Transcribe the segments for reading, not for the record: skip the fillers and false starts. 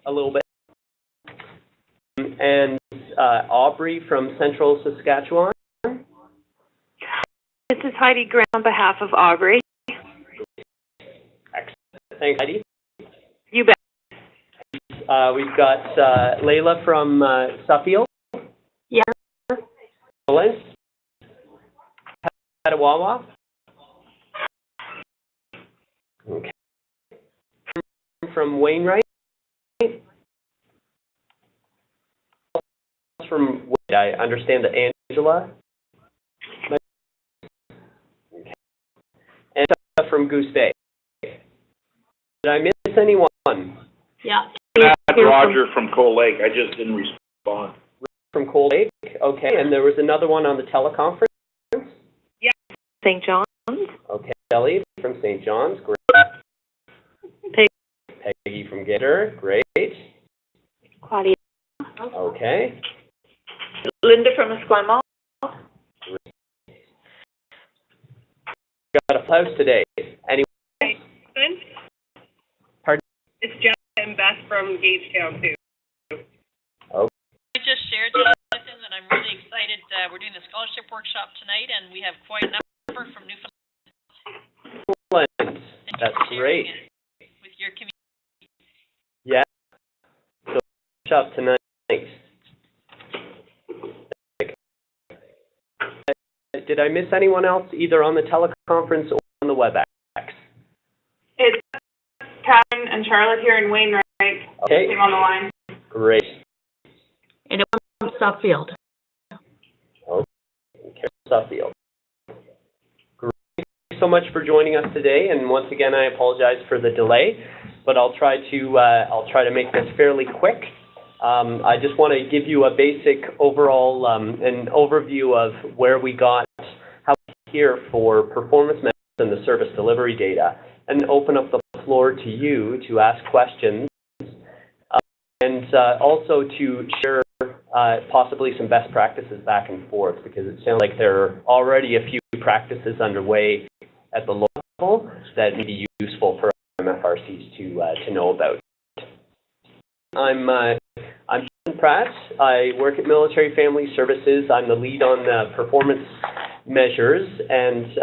a little bit. And Aubrey from Central Saskatchewan. This is Heidi Graham on behalf of Aubrey. Excellent. Thanks, Heidi. You bet. We've got Layla from Suffield. Yeah. Lawrence. Petawawa. Okay. From Wainwright. From I understand that Angela. Okay. And from Goose Bay. Did I miss anyone? Yeah. Roger from Coal Lake. I just didn't respond. From Coal Lake. Okay. And there was another one on the teleconference. Yeah. St. John's. Okay. Kelly from St. John's. Great. Peggy from Gator. Great. Claudia. Okay. Linda from Esquimalt. Got a house today. Anyone? Pardon? It's Jeff and Beth from Gagetown, too. Okay. I just shared, Jonathan, that I'm really excited. We're doing the scholarship workshop tonight, and we have quite a number from Newfoundland. Excellent. That's great. With your community. Yeah. So, workshop tonight. Did I miss anyone else, either on the teleconference or on the WebEx? It's Karen and Charlotte here in Wainwright. Okay. On the line. Great. And it was from Suffield. Okay. Suffield. Great. Thank you so much for joining us today. And once again, I apologize for the delay, but I'll try to make this fairly quick. I just want to give you a basic overall an overview of where we got how here for performance measures and the service delivery data, and open up the floor to you to ask questions, and also to share possibly some best practices back and forth, because it sounds like there are already a few practices underway at the local level that may be useful for MFRCs to know about. I'm John Pratt. I work at Military Family Services. I'm the lead on performance measures and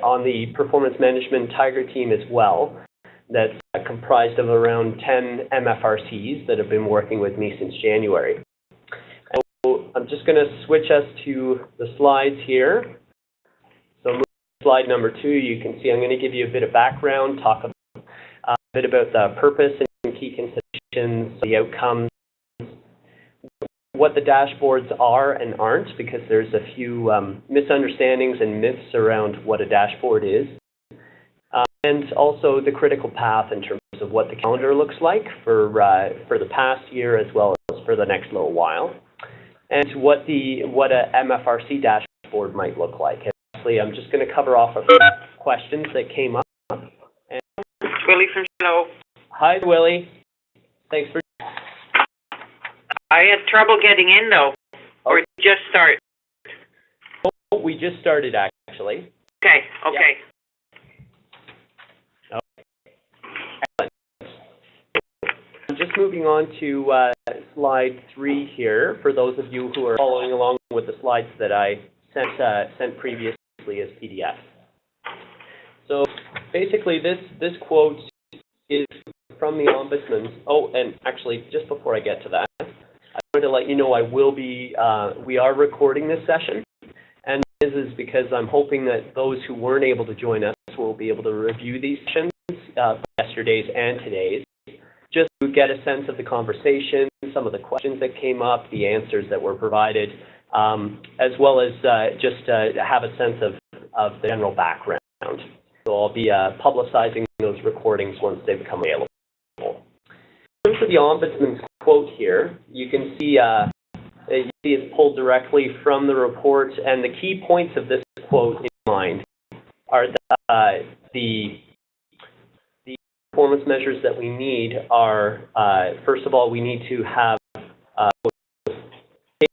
on the performance management Tiger team as well. That's comprised of around 10 MFRCs that have been working with me since January. So I'm just going to switch us to the slides here. So moving to slide number 2, you can see I'm going to give you a bit of background, talk a bit about the purpose and key considerations, the outcomes, what the dashboards are and aren't, because there's a few misunderstandings and myths around what a dashboard is, and also the critical path in terms of what the calendar looks like for the past year as well as for the next little while, and what a MFRC dashboard might look like. And lastly, I'm just going to cover off a few questions that came up. And Willie from Hello. Hi, Willie. Thanks for. I had trouble getting in though, or just start. Oh, we just started actually. Okay. Okay. Yep. Okay. Excellent. Just moving on to slide 3 here, for those of you who are following along with the slides that I sent previously as PDF. So basically, this quote is from the Ombudsman. Oh, and actually, just before I get to that, I wanted to let you know we are recording this session, and this is because I'm hoping that those who weren't able to join us will be able to review these sessions, yesterday's and today's, just to get a sense of the conversation, some of the questions that came up, the answers that were provided, as well as just have a sense of the general background. So I'll be publicizing those recordings once they become available. In terms of the Ombudsman's quote here, you can see it's pulled directly from the report, and the key points of this quote in mind are that the performance measures that we need are, first of all, we need to have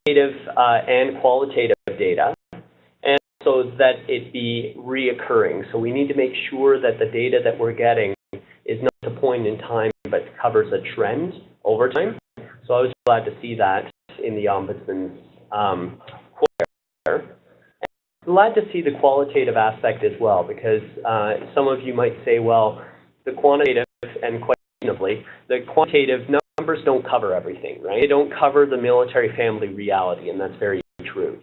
quantitative and qualitative data, and so that it be reoccurring. So we need to make sure that the data that we're getting is not a point in time, but covers a trend over time. So I was glad to see that in the Ombudsman's quote there. Glad to see the qualitative aspect as well, because some of you might say, well, the quantitative, and questionably, the quantitative numbers don't cover everything, right? They don't cover the military family reality, and that's very true.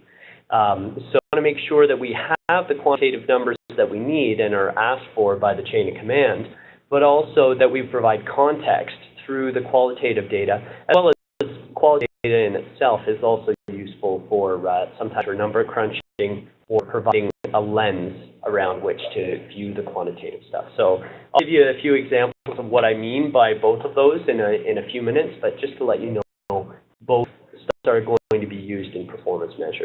So I want to make sure that we have the quantitative numbers that we need and are asked for by the chain of command, but also that we provide context through the qualitative data, as well as qualitative data in itself is also useful for sometimes for number crunching or providing a lens around which to view the quantitative stuff. So I'll give you a few examples of what I mean by both of those in a few minutes, but just to let you know, both stuff are going to be used in performance measures.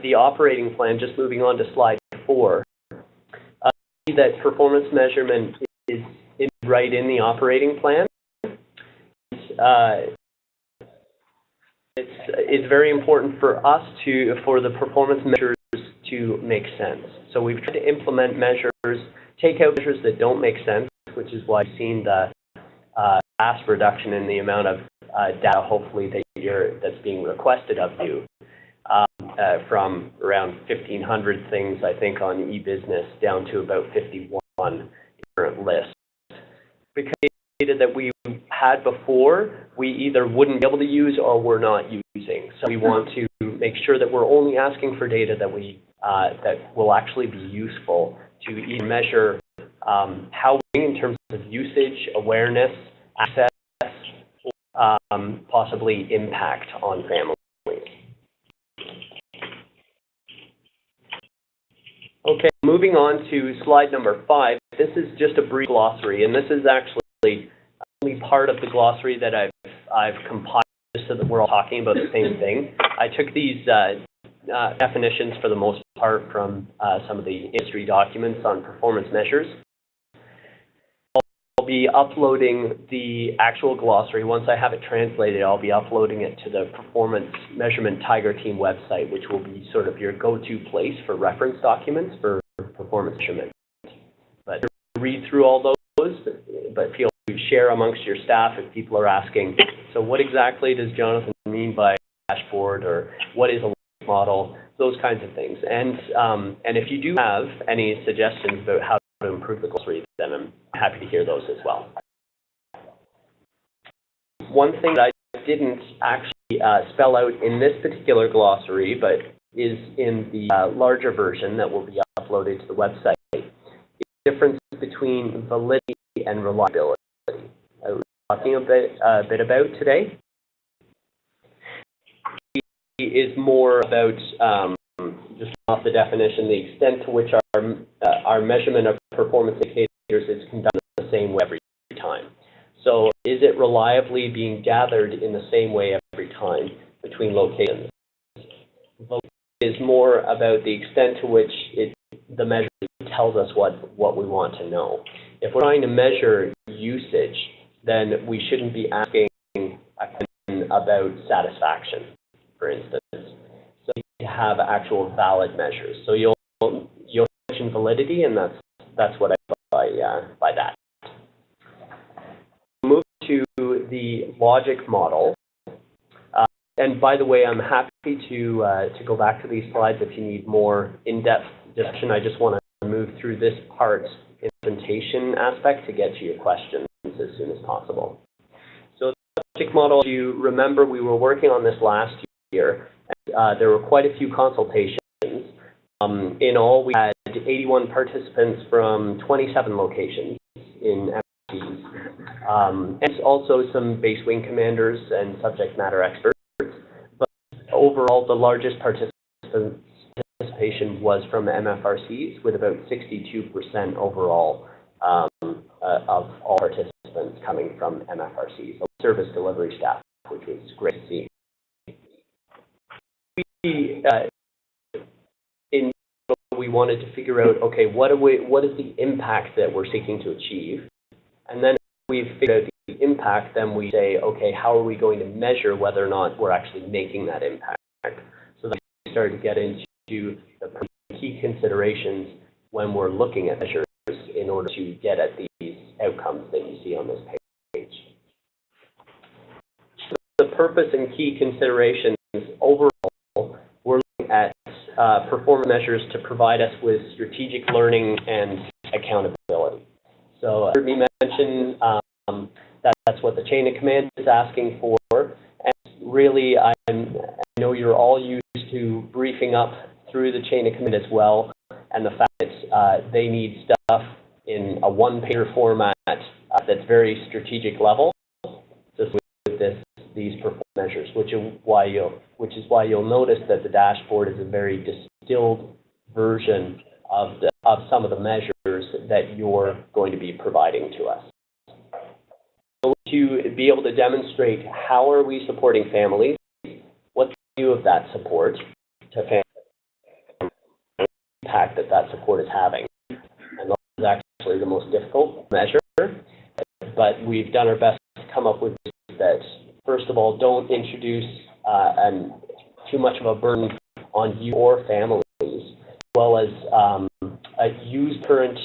The operating plan, just moving on to slide 4, see that performance measurement is right in the operating plan. It's very important for us for the performance measures to make sense. So we've tried to implement measures, take out measures that don't make sense, which is why I've seen the vast reduction in the amount of data, hopefully, that's being requested of you, from around 1,500 things, I think, on e-business down to about 51 current list. Because data that we had before, we either wouldn't be able to use or we're not using. So we want to make sure that we're only asking for data that that will actually be useful to even measure how we, in terms of usage, awareness, access, possibly impact on families. Okay, moving on to slide number 5. This is just a brief glossary, and this is actually only part of the glossary that I've compiled so that we're all talking about the same thing. I took these definitions for the most part from some of the industry documents on performance measures. I'll be uploading the actual glossary. Once I have it translated, I'll be uploading it to the Performance Measurement Tiger Team website, which will be sort of your go-to place for reference documents for performance measurement. But read through all those, but feel free to share amongst your staff if people are asking, so what exactly does Jonathan mean by dashboard, or what is a model, those kinds of things. And if you do have any suggestions about how to improve the glossary, then I'm happy to hear those as well. One thing that I didn't actually spell out in this particular glossary, but is in the larger version that will be uploaded to the website, is the difference between validity and reliability. I was talking a bit about today. Is more about, just off the definition, the extent to which our measurement of performance indicators is conducted the same way every time. So is it reliably being gathered in the same way every time between locations? Validity is more about the extent to which the measure tells us what we want to know. If we're trying to measure usage, then we shouldn't be asking a question about satisfaction, for instance. So you have actual valid measures. So you'll mention validity, and that's what I mean by that. Move to the logic model. And by the way, I'm happy to go back to these slides if you need more in-depth discussion. I just want to move through this part, implementation aspect, to get to your questions as soon as possible. So the logic model, you remember we were working on this last year. There were quite a few consultations. In all, we had 81 participants from 27 locations in MFRCs, and also some base wing commanders and subject matter experts. But overall, the largest participation was from MFRCs, with about 62% overall of all participants coming from MFRCs, so service delivery staff, which was great to see. We wanted to figure out, okay, what is the impact that we're seeking to achieve? And then we've figured out the impact, then we say, okay, how are we going to measure whether or not we're actually making that impact? So then we started to get into the key considerations when we're looking at measures in order to get at these outcomes that you see on this purpose and key considerations overall, we're looking at performance measures to provide us with strategic learning and accountability. So you heard me mention that's what the chain of command is asking for. And really, I know you're all used to briefing up through the chain of command as well, and the fact that they need stuff in a one-pager format that's very strategic level. Just with these performance measures, which is why you'll notice that the dashboard is a very distilled version of some of the measures that you're going to be providing to us. So to be able to demonstrate how are we supporting families, what's the view of that support to families, the impact that support is having, and that is actually the most difficult measure. But we've done our best to come up with that. First of all, don't introduce too much of a burden on you or families, as well as use current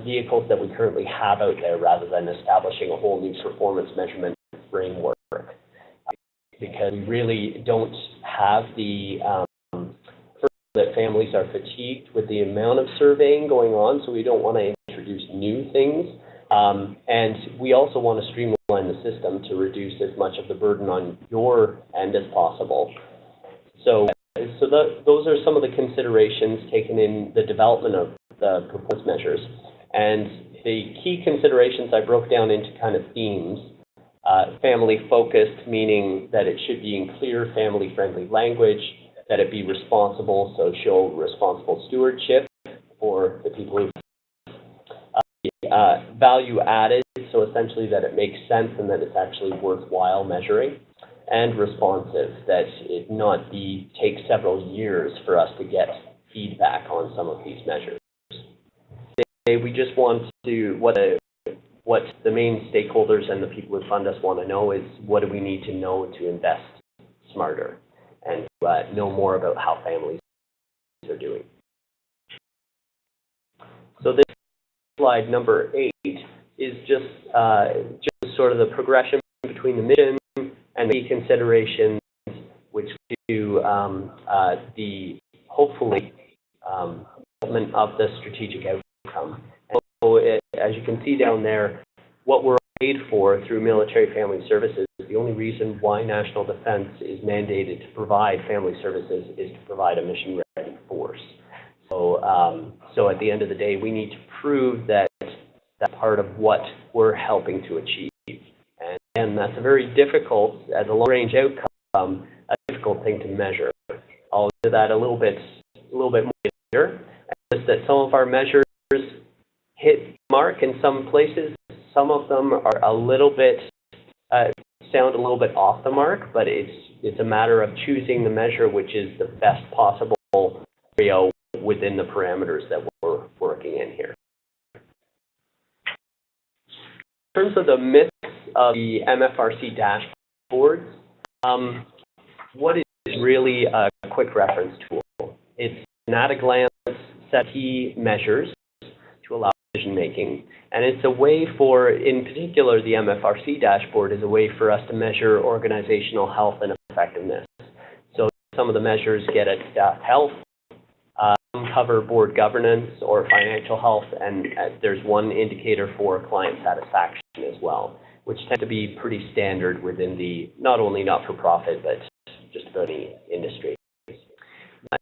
vehicles that we currently have out there rather than establishing a whole new performance measurement framework. Because we really don't have the that families are fatigued with the amount of surveying going on, so we don't want to introduce new things. And we also want to streamline the system to reduce as much of the burden on your end as possible. So those are some of the considerations taken in the development of the performance measures. And the key considerations I broke down into kind of themes. Family-focused, meaning that it should be in clear, family-friendly language, that it be responsible, so show responsible stewardship for the people who value added, so essentially that it makes sense and that it's actually worthwhile measuring, and responsive, that it not take several years for us to get feedback on some of these measures. We just want to, what the main stakeholders and the people who fund us want to know is, what do we need to know to invest smarter and know more about how families are doing. So this slide number 8 is just sort of the progression between the mission and the key considerations, which do the hopefully development of the strategic outcome. And so as you can see down there, what we're paid for through military family services, the only reason why national defense is mandated to provide family services is to provide a mission-ready force. So at the end of the day, we need to prove that that's part of what we're helping to achieve. And again, that's a very difficult, as a long-range outcome, a difficult thing to measure. I'll do that a little bit more later. Just that some of our measures hit mark in some places. Some of them are a little bit sound a little bit off the mark, but it's a matter of choosing the measure which is the best possible scenario within the parameters that we're working in here. In terms of the mix of the MFRC dashboards, what is really a quick reference tool? It's an at-a-glance set of key measures to allow decision making, and it's a way for, in particular, the MFRC dashboard is a way for us to measure organizational health and effectiveness. So some of the measures get at staff health, cover board governance or financial health, and there's one indicator for client satisfaction as well, which tend to be pretty standard within the not only not-for-profit but just about any industry. That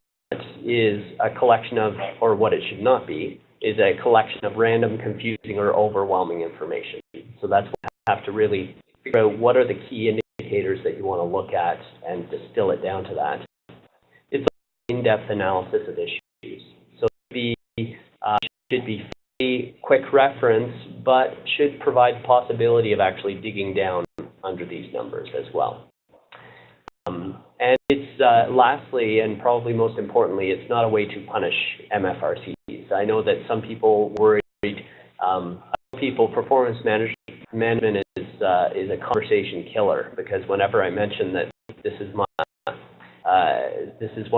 is a collection of, or what it should not be, is a collection of random, confusing, or overwhelming information. So that's what we have to really figure out, what are the key indicators that you want to look at and distill it down to that. It's an in-depth analysis of issues. So the should be a quick reference, but should provide the possibility of actually digging down under these numbers as well. And it's lastly, and probably most importantly, it's not a way to punish MFRCs. I know that some people worried, performance management is a conversation killer, because whenever I mention that this is one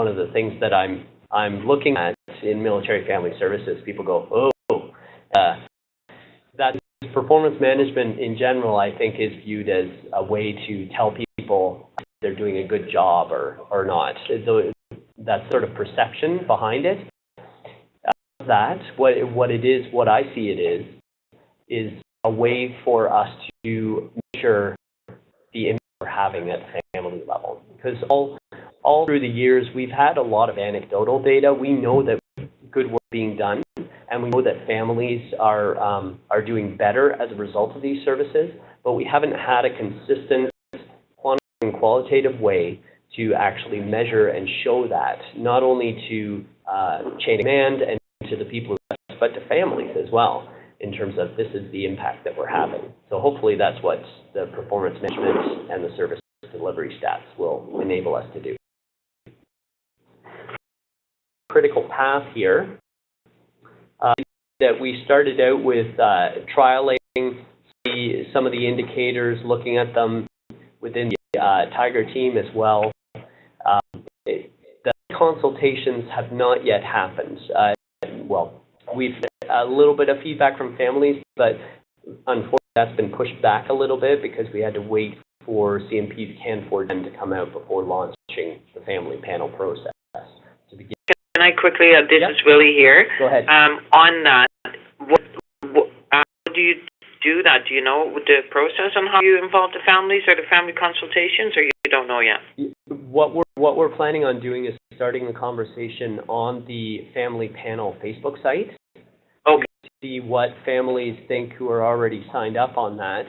of the things that I'm looking at in military family services, people go, that performance management in general, I think, is viewed as a way to tell people people they're doing a good job or not. So that sort of perception behind it. What I see it is a way for us to measure the impact we're having at the family level. Because all through the years, we've had a lot of anecdotal data. We know that good work being done, and we know that families are doing better as a result of these services, but we haven't had a consistent quantitative and qualitative way to actually measure and show that, not only to chain of command and to the people, but to families as well, in terms of this is the impact that we're having. So hopefully that's what the performance management and the service delivery stats will enable us to do. Critical path here that we started out with trialing some of the indicators, looking at them within the Tiger team as well. The consultations have not yet happened. We've a little bit of feedback from families, but unfortunately that's been pushed back a little bit because we had to wait for CMP Canfor to come out before launching the family panel process. To begin. Can I quickly, this is Willie here. Go ahead. On that, how do you do that? Do you know the process on how you involve the families or the family consultations, or you don't know yet? What we're planning on doing is starting the conversation on the family panel Facebook site. Okay. To see what families think who are already signed up on that,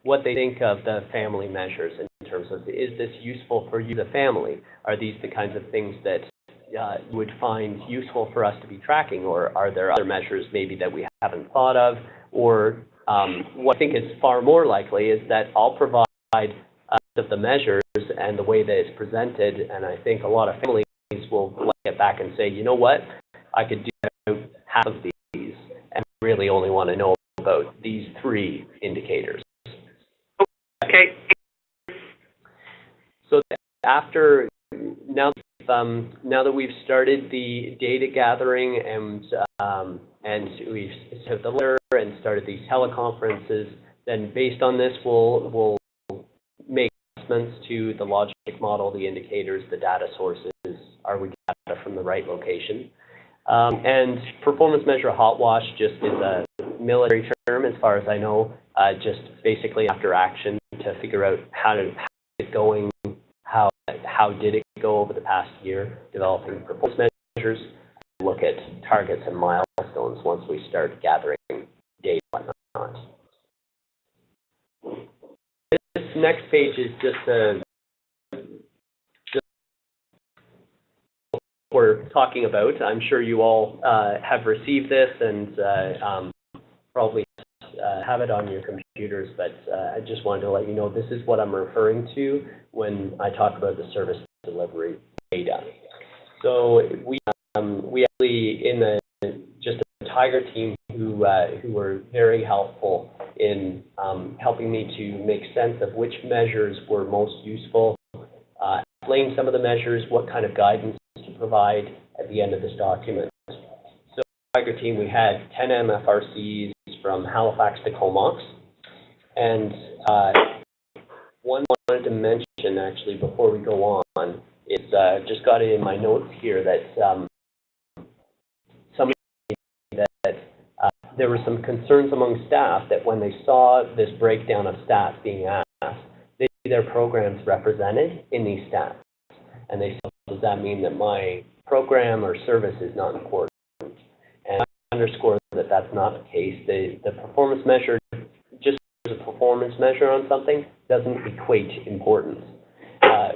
what they think of the family measures in terms of, is this useful for you, the family? Are these the kinds of things that you would find useful for us to be tracking, or are there other measures maybe that we haven't thought of? Or what I think is far more likely is that I'll provide of the measures and the way that it's presented, and I think a lot of families will get back and say, you know what, I could do half of these and really only want to know about these 3 indicators. Okay. So now that we've started the data gathering and we've sent the letter and started these teleconferences, then based on this we'll make adjustments to the logic model, the indicators, the data sources. Are we getting data from the right location? And performance measure hot wash just is a military term, as far as I know, just basically after action to figure out how it's going, how did it go over the past year, developing performance measures, and look at targets and milestones once we start gathering data and whatnot. This next page is just what we're talking about. I'm sure you all have received this and probably have it on your computers, but I just wanted to let you know this is what I'm referring to when I talk about the service delivery data. So we actually in just a Tiger team who were very helpful in helping me to make sense of which measures were most useful, explain some of the measures, what kind of guidance to provide at the end of this document. So Tiger team, we had 10 MFRCs from Halifax to Comox, and one I wanted to mention actually before we go on is just got it in my notes here that there were some concerns among staff that when they saw this breakdown of stats being asked, they see their programs represented in these stats, and they said, does that mean that my program or service is not important? And I underscore that that's not the case. The performance measure, just as a performance measure on something, doesn't equate importance.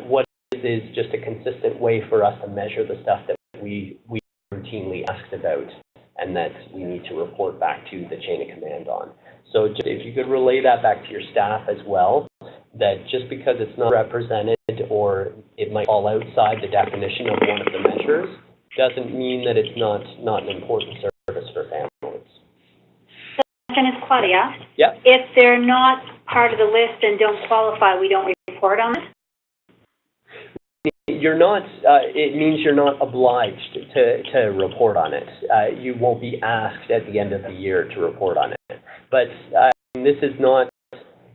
What it is just a consistent way for us to measure the stuff that we routinely asked about and that we need to report back to the chain of command on. So just, if you could relay that back to your staff as well, that just because it's not represented or it might fall outside the definition of one of the measures, doesn't mean that it's not an important service for families. So the question is, Claudia, yeah. If they're not part of the list and don't qualify, we don't report on it? You're not, it means you're not obliged to report on it. You won't be asked at the end of the year to report on it. But this is not,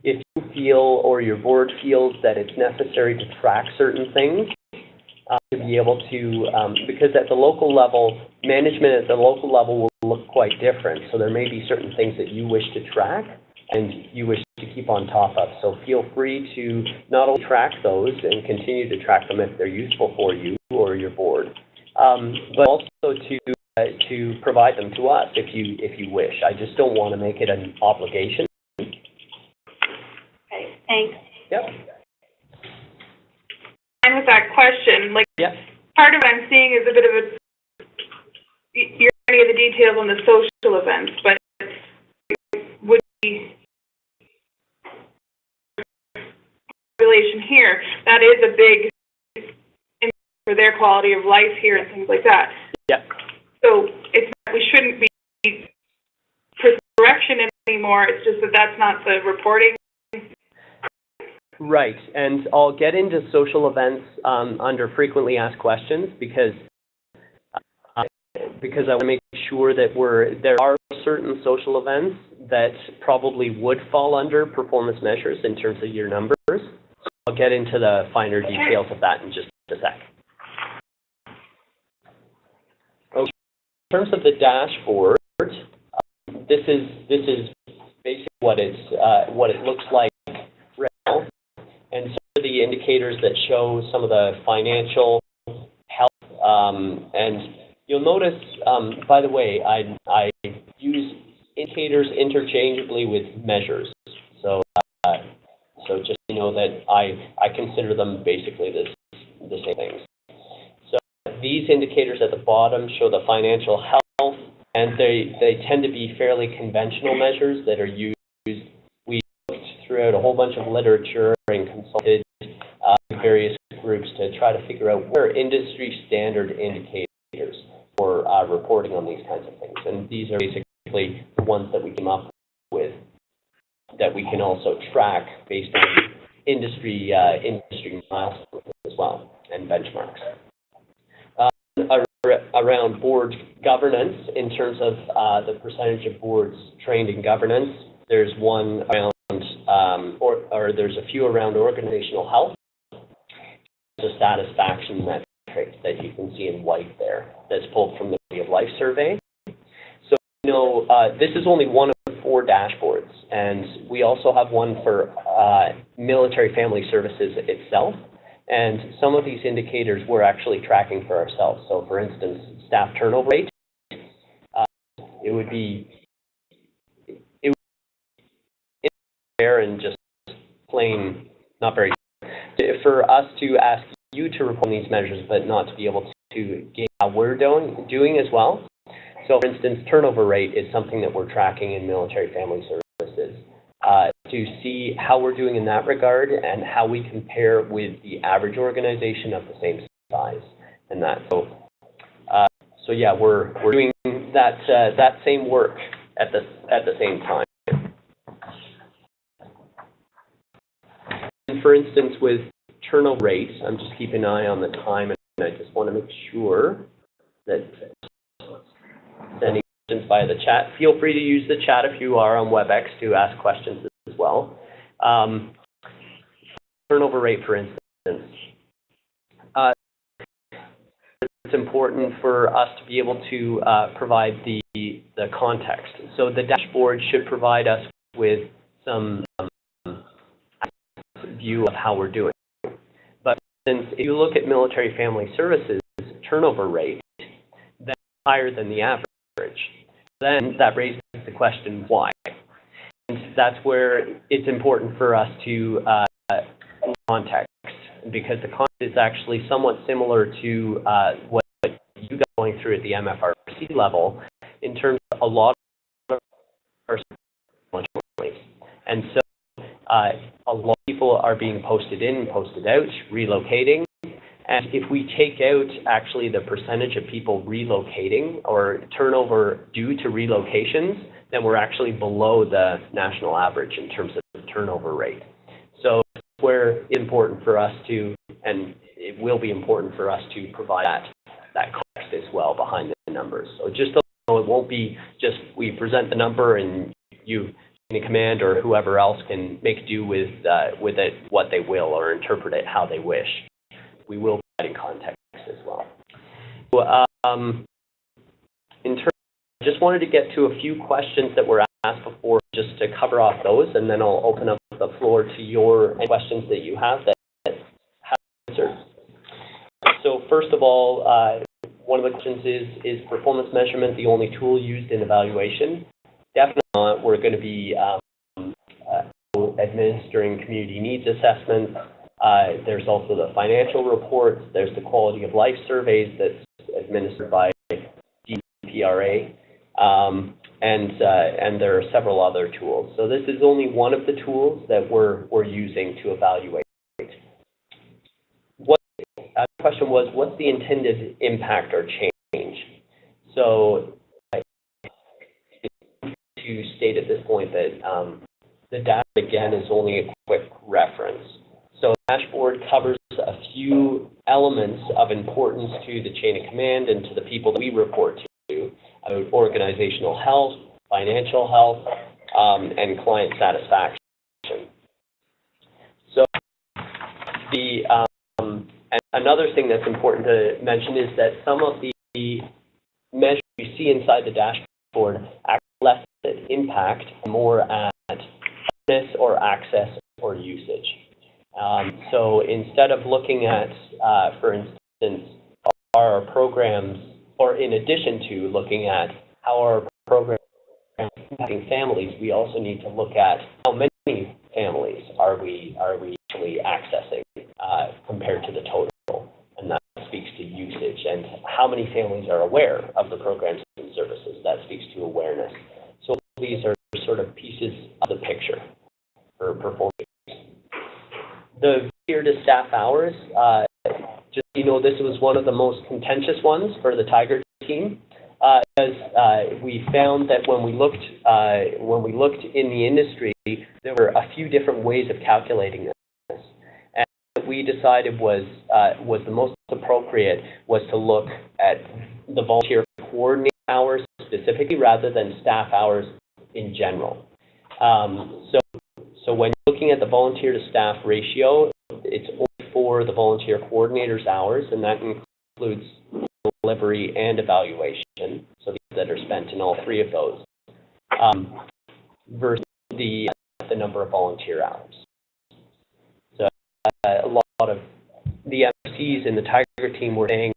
if you feel or your board feels that it's necessary to track certain things, to be able to, because at the local level, management at the local level will look quite different. So there may be certain things that you wish to track and you wish to keep on top of. So feel free to not only track those and continue to track them if they're useful for you or your board, but also to provide them to us if you wish. I just don't want to make it an obligation. Okay, thanks. Yep. And with that question, like, Yep. part of what I'm seeing is a bit of you're any of the details on the social events, but would be relation here, that is a big for their quality of life here and things like that. Yeah. So it's we shouldn't be for correction anymore. It's just that that's not the reporting. Right, and I'll get into social events under frequently asked questions because I want to make sure that there are certain social events that probably would fall under performance measures in terms of your numbers. So I'll get into the finer details of that in just a sec. Okay. In terms of the dashboard, this is basically what it looks like right now. And some of the indicators that show some of the financial health, and you'll notice, by the way, I use indicators interchangeably with measures. So just know that I consider them basically the same things. So these indicators at the bottom show the financial health, and they tend to be fairly conventional measures that are used. We looked throughout a whole bunch of literature and consulted various groups to try to figure out what are industry standard indicators for reporting on these kinds of things. And these are basically the ones that we came up with that we can also track based on industry milestones as well and benchmarks. Around board governance, in terms of the percentage of boards trained in governance, there's one around, or there's a few around organizational health. There's a satisfaction metric that you can see in white there that's pulled from the Quality of Life survey. So, this is only one of 4 dashboards, and we also have one for military family services itself. And some of these indicators we're actually tracking for ourselves. So, for instance, staff turnover rate, it would be there and just plain not very good for us to ask you to report on these measures, but not to be able to gauge how we're doing as well. So, for instance, turnover rate is something that we're tracking in military family services. To see how we're doing in that regard and how we compare with the average organization of the same size and that. So yeah, we're doing that same work at the same time. And for instance, with turnover rate, I'm just keeping an eye on the time, and I just want to make sure that any questions via the chat. Feel free to use the chat if you are on WebEx to ask questions as well. Turnover rate, for instance. It's important for us to be able to provide the context. So the dashboard should provide us with some view of how we're doing. But since if you look at military family services turnover rate, that's higher than the average. Then that raises the question, why? And that's where it's important for us to context, because the context is actually somewhat similar to what you guys are going through at the MFRC level in terms of a lot of our and so a lot of people are being posted in, posted out, relocating. And if we take out actually the percentage of people relocating or turnover due to relocations, then we're actually below the national average in terms of turnover rate. So it's where it's important for us to, and it will be important for us to provide that context as well behind the numbers. So just so it won't be just we present the number and you of command or whoever else can make do with it what they will or interpret it how they wish. We will be providing context as well. So, in terms, I just wanted to get to a few questions that were asked before, just to cover off those, and then I'll open up the floor to your questions that you have that have answered. So first of all, one of the questions is performance measurement the only tool used in evaluation? Definitely not. We're going to be administering community needs assessments. There's also the financial reports. There's the quality of life surveys that's administered by DPRA. And there are several other tools. So this is only one of the tools that we're using to evaluate. The question was, what's the intended impact or change? So to state at this point that the data, again, is only a quick reference. So the dashboard covers a few elements of importance to the chain of command and to the people that we report to, about organizational health, financial health, and client satisfaction. So and another thing that's important to mention is that some of the measures you see inside the dashboard actually less impact, more at awareness or access or usage. So instead of looking at, for instance, our programs, or in addition to looking at how our programs are impacting families, we also need to look at how many families are we actually accessing compared to the total, and that speaks to usage, and how many families are aware of the programs and services. That speaks to awareness. So these are sort of pieces of the picture for performance. The volunteer to staff hours, just so you know, this was one of the most contentious ones for the Tiger team, as we found that when we looked in the industry, there were a few different ways of calculating this. And what we decided was the most appropriate was to look at the volunteer coordinator hours specifically rather than staff hours in general. So when you're looking at the volunteer to staff ratio, it's only for the volunteer coordinator's hours, and that includes delivery and evaluation, so that are spent in all three of those, versus the number of volunteer hours. So a lot of the MFCs in the Tiger team were saying,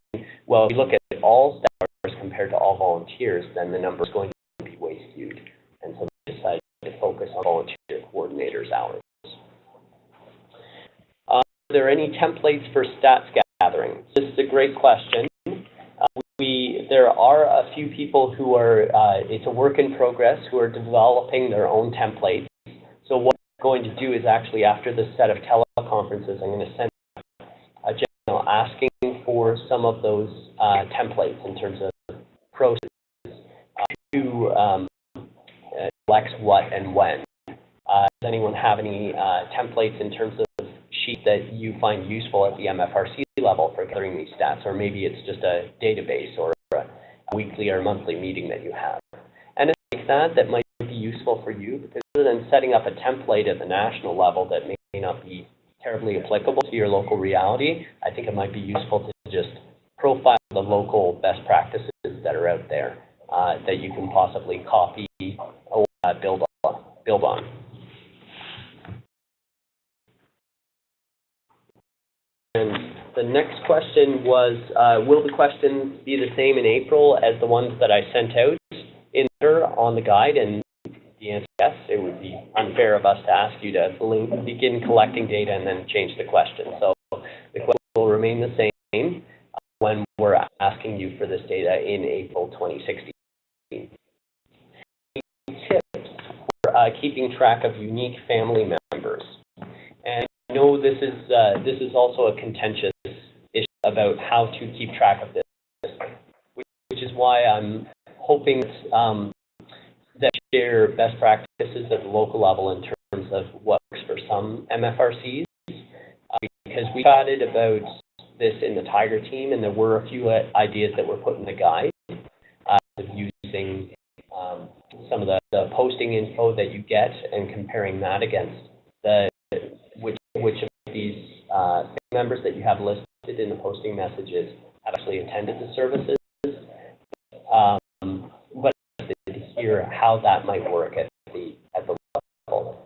well, if we look at all staff hours compared to all volunteers, then the number is going to be way skewed. And so they decided to focus on volunteer coordinators' hours. Are there any templates for stats gathering? This is a great question. There are a few people who are, it's a work in progress, who are developing their own templates. So what I'm going to do is actually, after this set of teleconferences, I'm going to send a general asking for some of those templates in terms of processes to flex what and when. Does anyone have any templates in terms of sheet that you find useful at the MFRC level for gathering these stats, or maybe it's just a database or a weekly or monthly meeting that you have? And if like that might be useful for you, because rather than setting up a template at the national level that may not be terribly applicable to your local reality, I think it might be useful to just profile the local best practices that are out there that you can possibly copy or build on. And the next question was, will the questions be the same in April as the ones that I sent out in there on the guide? And the answer is yes. It would be unfair of us to ask you to begin collecting data and then change the question. So the question will remain the same when we're asking you for this data in April 2016. Tips for keeping track of unique family members. And I know this is also a contentious issue about how to keep track of this, which is why I'm hoping that you share best practices at the local level in terms of what works for some MFRCs, because we chatted about this in the Tiger team, and there were a few ideas that were put in the guide of using some of the posting info that you get and comparing that against which of these members that you have listed in the posting messages have actually attended the services. But to hear how that might work at the level.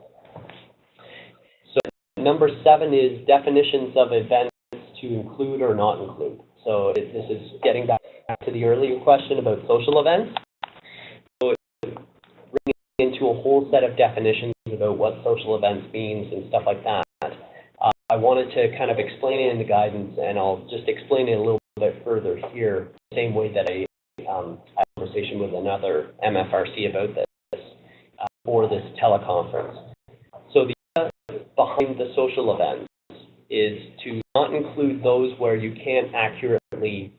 So number 7 is definitions of events to include or not include. So this is getting back to the earlier question about social events. So bringing into a whole set of definitions about what social events means and stuff like that. I wanted to kind of explain it in the guidance, and I'll just explain it a little bit further here, the same way that I had a conversation with another MFRC about this for this teleconference. So the idea behind the social events is to not include those where you can't accurately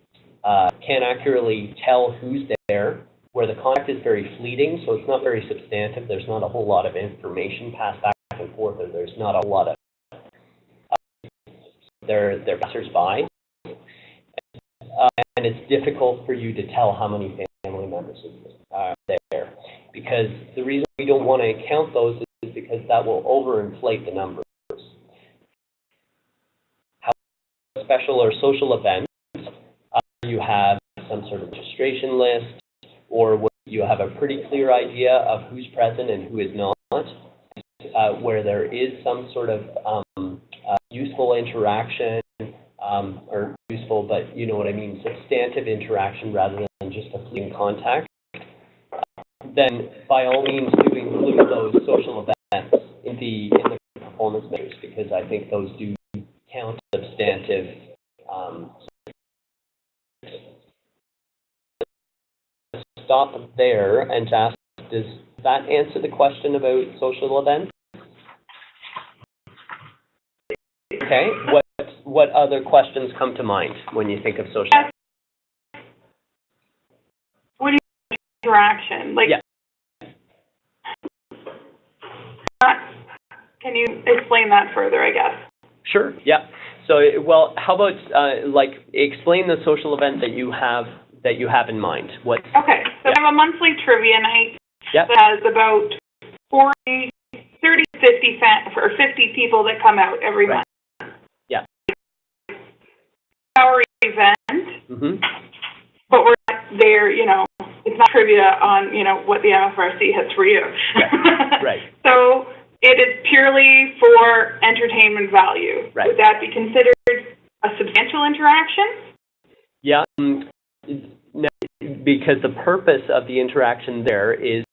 tell who's there, where the contact is very fleeting, so it's not very substantive. There's not a whole lot of information passed back and forth, or there's not a lot of they're passers-by, and it's difficult for you to tell how many family members are there, because the reason we don't want to count those is because that will overinflate the numbers. How special or social events, you have some sort of registration list, or you have a pretty clear idea of who's present and who is not, where there is some sort of useful interaction, or useful, but you know what I mean, substantive interaction rather than just a fleeting contact, then by all means do include those social events in the performance measures, because I think those do count substantive. Stop there and ask, does that answer the question about social events? Okay, what other questions come to mind when you think of social events? What is interaction? Like, yeah. Can you explain that further, I guess? Sure, yeah. So, well, how about, explain the social event that you have in mind. What? Okay, so we have a monthly trivia night Yep. that has about 40, 30, 50, or 50 people that come out every Right. month. Yeah. Our event, but we're not there, it's not trivia on, what the MFRC has for you. Yeah. Right. So it is purely for entertainment value. Right. Would that be considered a substantial interaction? Yeah. No, because the purpose of the interaction there is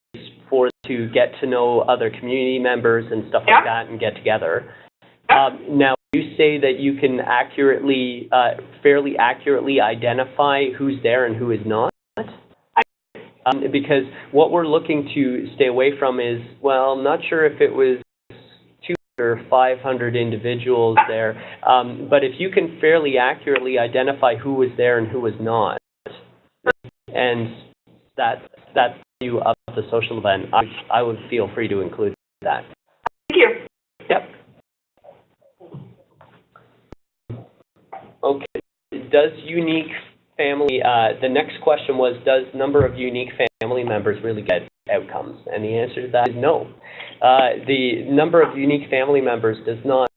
for to get to know other community members and stuff like that and get together. Now, you say that you can fairly accurately identify who's there and who is not? Because what we're looking to stay away from is, well, I'm not sure if it was 200 or 500 individuals there, but if you can fairly accurately identify who was there and who was not, and that's view of the social event, I would feel free to include that. Thank you. Yep. Okay. Does unique family, the next question was, does number of unique family members really get outcomes? And the answer to that is no. The number of unique family members does not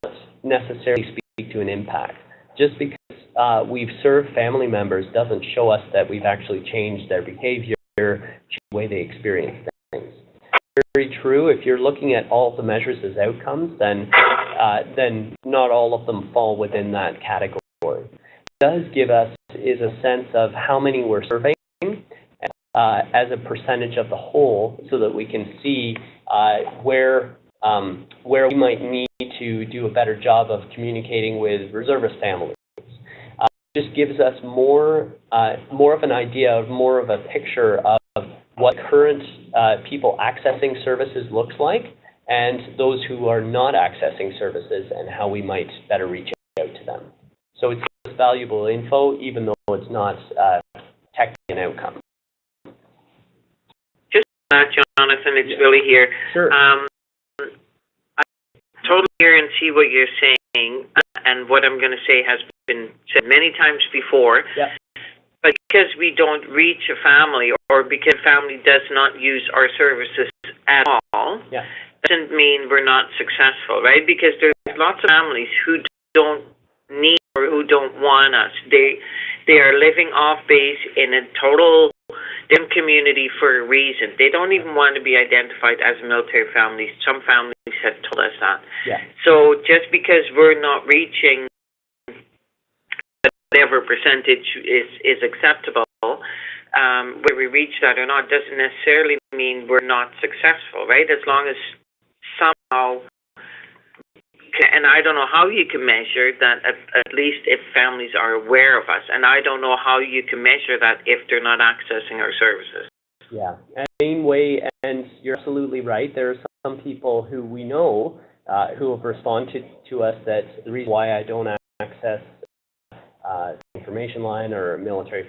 necessarily speak to an impact. Just because we've served family members doesn't show us that we've actually changed their behavior, changed the way they experience things. Very true. If you're looking at all the measures as outcomes, then not all of them fall within that category. What it does give us is a sense of how many we're surveying as a percentage of the whole, so that we can see where we might need to do a better job of communicating with reservist families. Just gives us more of an idea, more of a picture of what current people accessing services looks like, and those who are not accessing services, and how we might better reach out to them. So it's valuable info, even though it's not technically an outcome. Just Jonathan, it's Billy here. Sure. I totally hear and see what you're saying, and what I'm going to say has been said many times before. Yeah. But because we don't reach a family, or because family does not use our services at all, Yeah. doesn't mean we're not successful, right? Because there's lots of families who don't need or who don't want us. They are living off base in a total different community for a reason. They don't even want to be identified as military families. Some families have told us that. Yeah. So just because we're not reaching whatever percentage is acceptable, whether we reach that or not, doesn't necessarily mean we're not successful, right? As long as somehow, and I don't know how you can measure that, at least if families are aware of us, and I don't know how you can measure that if they're not accessing our services. Yeah, and same way, and you're absolutely right. There are some people who we know who have responded to us that the reason why I don't access information line or military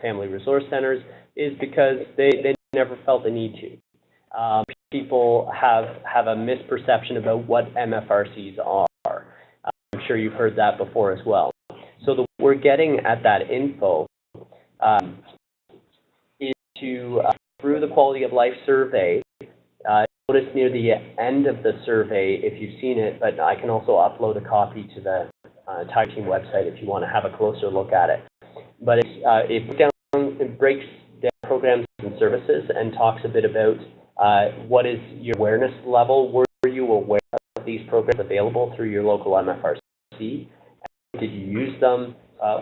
family resource centers is because they never felt the need to. People have a misperception about what MFRCs are. I'm sure you've heard that before as well. So we're getting at that info is to, through the quality of life survey, notice near the end of the survey, if you've seen it, but I can also upload a copy to the Tiger Team website if you want to have a closer look at it. But it breaks down programs and services and talks a bit about what is your awareness level. Were you aware of these programs available through your local MFRC? Did you use them?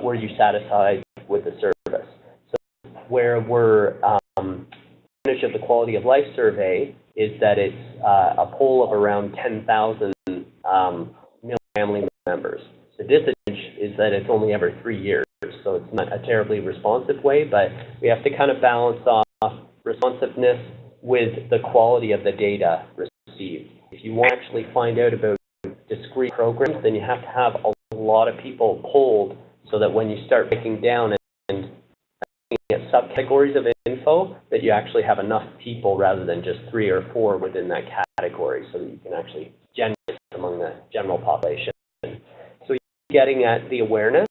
Were you satisfied with the service? So where we're advantage of the quality of life survey is that it's a poll of around 10,000 family members. The disadvantage is that it's only every 3 years, so it's not a terribly responsive way, but we have to kind of balance off responsiveness with the quality of the data received. If you want to actually find out about discrete programs, then you have to have a lot of people polled so that when you start breaking down and looking at subcategories of info, that you actually have enough people rather than just 3 or 4 within that category so that you can actually generate among the general population. So getting at the awareness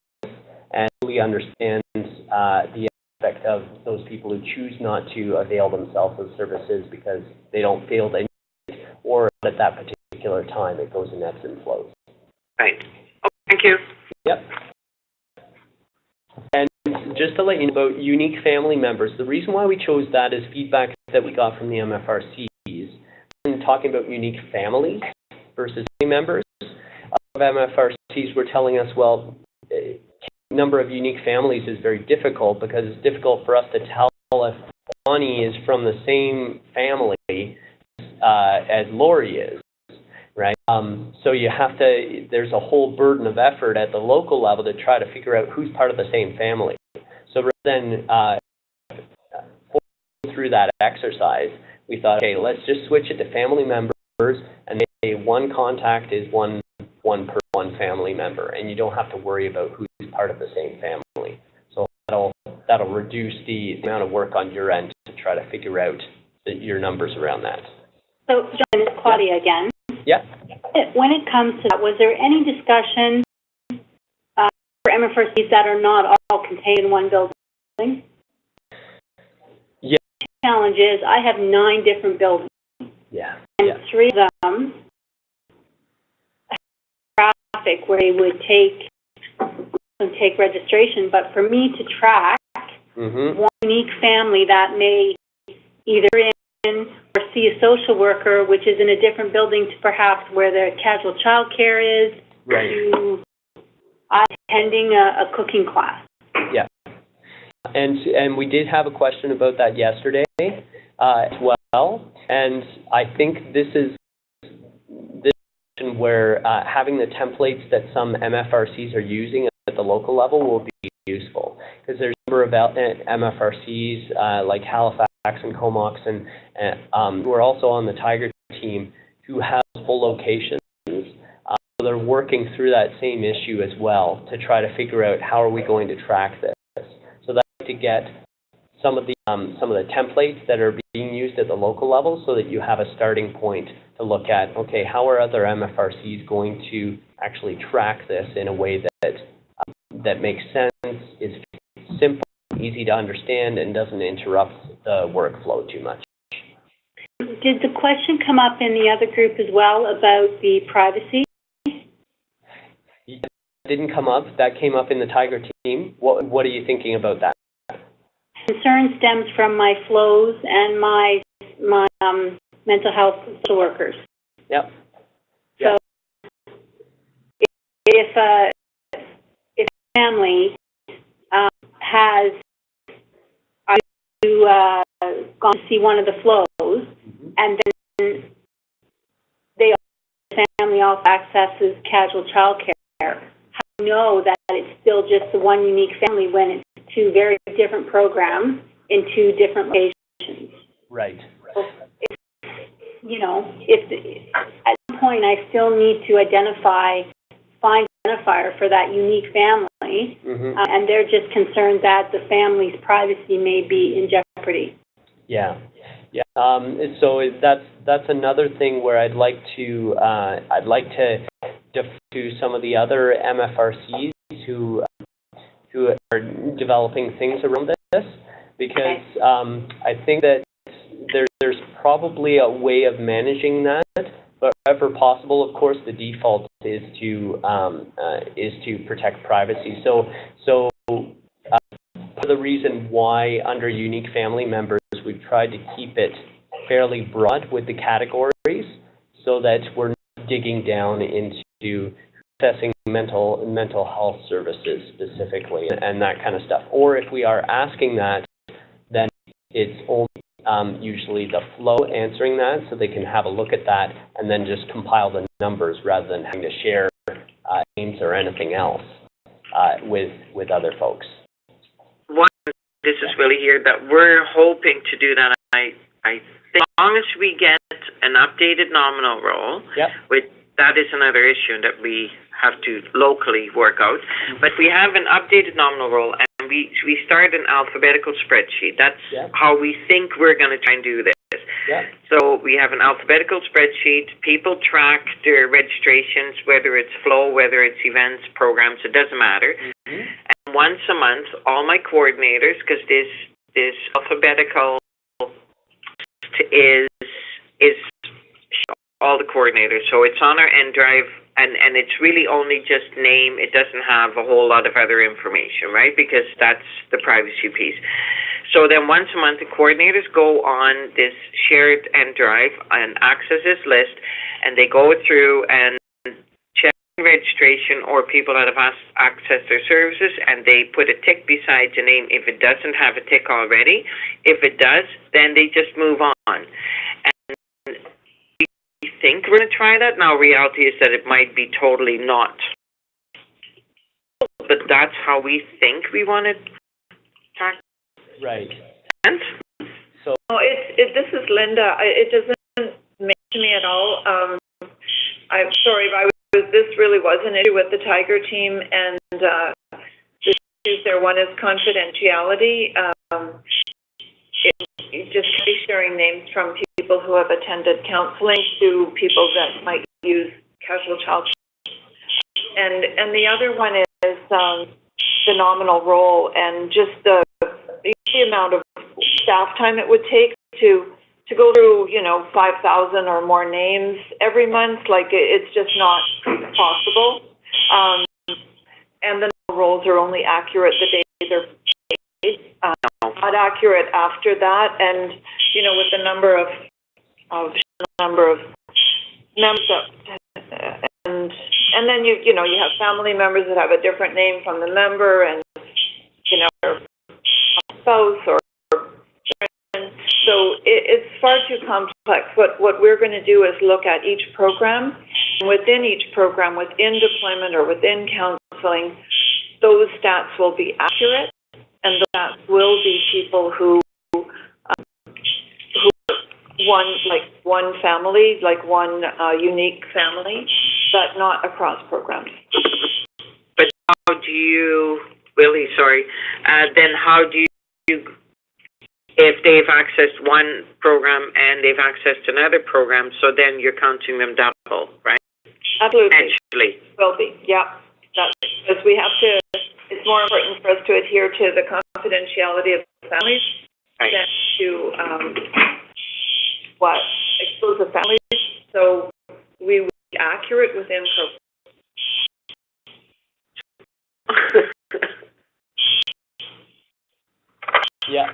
and really understand the aspect of those people who choose not to avail themselves of services because they don't feel they need it, or at that particular time it goes in ebbs and flows. Right. Oh, thank you. Yep. And just to let you know about unique family members, the reason why we chose that is feedback that we got from the MFRCs. When talking about unique families versus family members, MFRCs were telling us, well, number of unique families is very difficult because it's difficult for us to tell if Bonnie is from the same family as Lori is, right? So you have to, there's a whole burden of effort at the local level to try to figure out who's part of the same family. So rather than going through that exercise, we thought, okay, let's just switch it to family members, and say one contact is one per one family member, and you don't have to worry about who's part of the same family. So that'll reduce the amount of work on your end to try to figure out your numbers around that. So, John, it's Claudia again. Yeah. When it comes to that, was there any discussion for MFRCs that are not all contained in one building? Yeah. The challenge is I have 9 different buildings. Yeah. And yeah. 3 of them have traffic where they would take registration, but for me to track one unique family that may either in or see a social worker, which is in a different building to perhaps where the casual child care is, right, to attending a cooking class. Yeah. And we did have a question about that yesterday as well, and I think this is where having the templates that some MFRCs are using at the local level will be useful, because there's a number of MFRCs like Halifax and Comox and who are also on the Tiger team who have full locations. So they're working through that same issue as well to try to figure out how are we going to track this. So that's to get some of the templates that are being used at the local level so that you have a starting point to look at, okay, how are other MFRCs going to actually track this in a way that makes sense, is simple, easy to understand and doesn't interrupt the workflow too much. Did the question come up in the other group as well about the privacy? It didn't come up. That came up in the Tiger team. What are you thinking about that? Concern stems from my flows and my mental health social workers. Yep. So if a family has gone to see one of the flows, and then the family also accesses casual childcare, how do you know that it's still just the one unique family when it's two very different programs in two different locations? Right. So if at some point I still need to find an identifier for that unique family, and they're just concerned that the family's privacy may be in jeopardy. Yeah. So that's another thing where I'd like to defer to some of the other MFRCs who are developing things around this, because I think that there's probably a way of managing that, but wherever possible, of course, the default is to protect privacy. So for the reason why under unique family members we've tried to keep it fairly broad with the categories, so that we're not digging down into assessing mental health services specifically and that kind of stuff. Or if we are asking that, then it's only usually the flow answering that, so they can have a look at that and then just compile the numbers rather than having to share names or anything else with other folks. This is Willie here, that we're hoping to do that. I think as long as we get an updated nominal roll, which that is another issue that we have to locally work out. But we have an updated nominal roll, and we start an alphabetical spreadsheet. That's how we think we're going to try and do this. So we have an alphabetical spreadsheet. People track their registrations, whether it's flow, whether it's events, programs, it doesn't matter. And once a month, all my coordinators, because this alphabetical is all the coordinators. So it's on our end drive, and it's really only just name. It doesn't have a whole lot of other information, right? Because that's the privacy piece. So then once a month, the coordinators go on this shared end drive and access this list, and they go through and check registration or people that have accessed their services, and they put a tick beside the name if it doesn't have a tick already. If it does, then they just move on. And we think we're going to try that. Now, reality is that it might be totally not. But that's how we think we want to tackle. Right. And so this is Linda. It doesn't make to me at all. I'm sorry, this really was an issue with the Tiger team, and the issues there. One is confidentiality. You just be sharing names from people who have attended counseling to people that might use casual child. And the other one is the nominal role, and just the amount of staff time it would take to go through, 5,000 or more names every month. Like, it's just not possible. And the roles are only accurate the day they're paid, not accurate after that. And, with the number of members, and then you have family members that have a different name from the member, and, spouse or friend. So it's far too complex. What we're going to do is look at each program, and within each program, within deployment or within counseling, those stats will be accurate, and those stats will be people who one family, like one unique family, but not across programs. But how do you, Willie, then how do you, if they've accessed one program and they've accessed another program, so then you're counting them double, right? Absolutely. Actually. Will be, yeah. Because we have to, it's more important for us to adhere to the confidentiality of families Right. than to, expose the families. So we would be accurate with info. Yeah.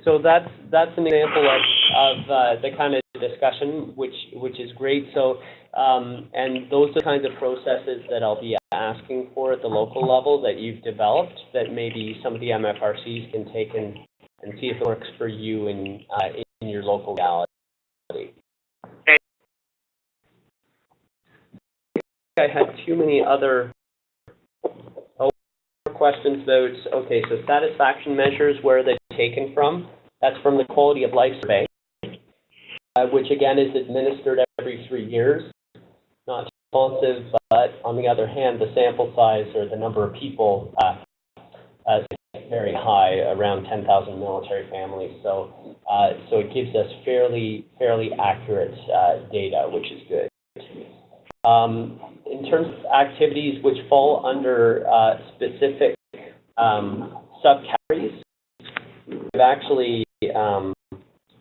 So that's an example of the kind of discussion which is great. So and those are the kinds of processes that I'll be asking for at the local level that you've developed that maybe some of the MFRCs can take and see if it works for you in your local reality. I had too many other questions about, okay, so satisfaction measures, where are they taken from? That's from the Quality of Life Survey, which again is administered every 3 years. Not responsive, but on the other hand, the sample size or the number of people is very high, around 10,000 military families. So, so it gives us fairly accurate data, which is good. In terms of activities which fall under specific subcategories, we've actually, I'm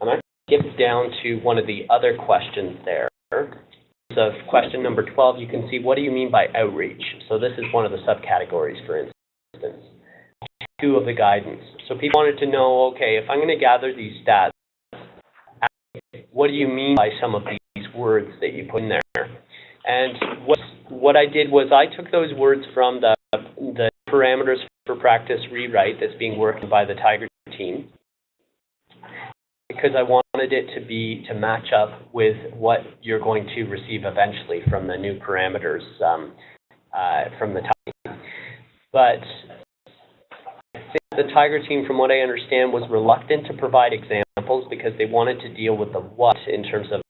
actually skipped down to one of the other questions there. So question number 12, you can see, what do you mean by outreach? So this is one of the subcategories, for instance. 2 of the guidance. So people wanted to know, okay, if I'm going to gather these stats, what do you mean by some of these words that you put in there? And what I did was I took those words from the parameters for practice rewrite that's being worked by the Tiger team, because I wanted it to match up with what you're going to receive eventually from the new parameters from the Tiger team. But I think the Tiger team, from what I understand, was reluctant to provide examples because they wanted to deal with the what in terms of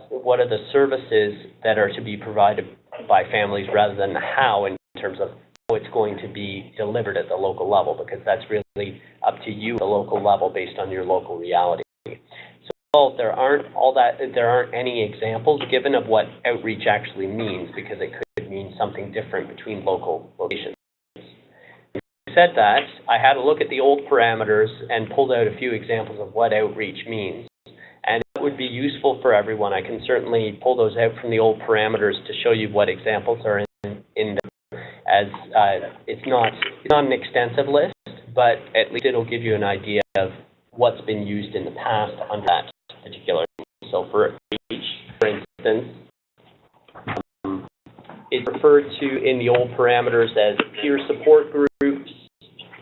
what are the services that are to be provided by families rather than the how in terms of how it's going to be delivered at the local level, because that's really up to you at the local level based on your local reality. So there aren't any examples given of what outreach actually means, because it could mean something different between local locations. Having said that, I had a look at the old parameters and pulled out a few examples of what outreach means. And it would be useful for everyone. I can certainly pull those out from the old parameters to show you what examples are in there, as it's not an extensive list, but at least it'll give you an idea of what's been used in the past under that particular. So for each, for instance, it's referred to in the old parameters as peer support groups,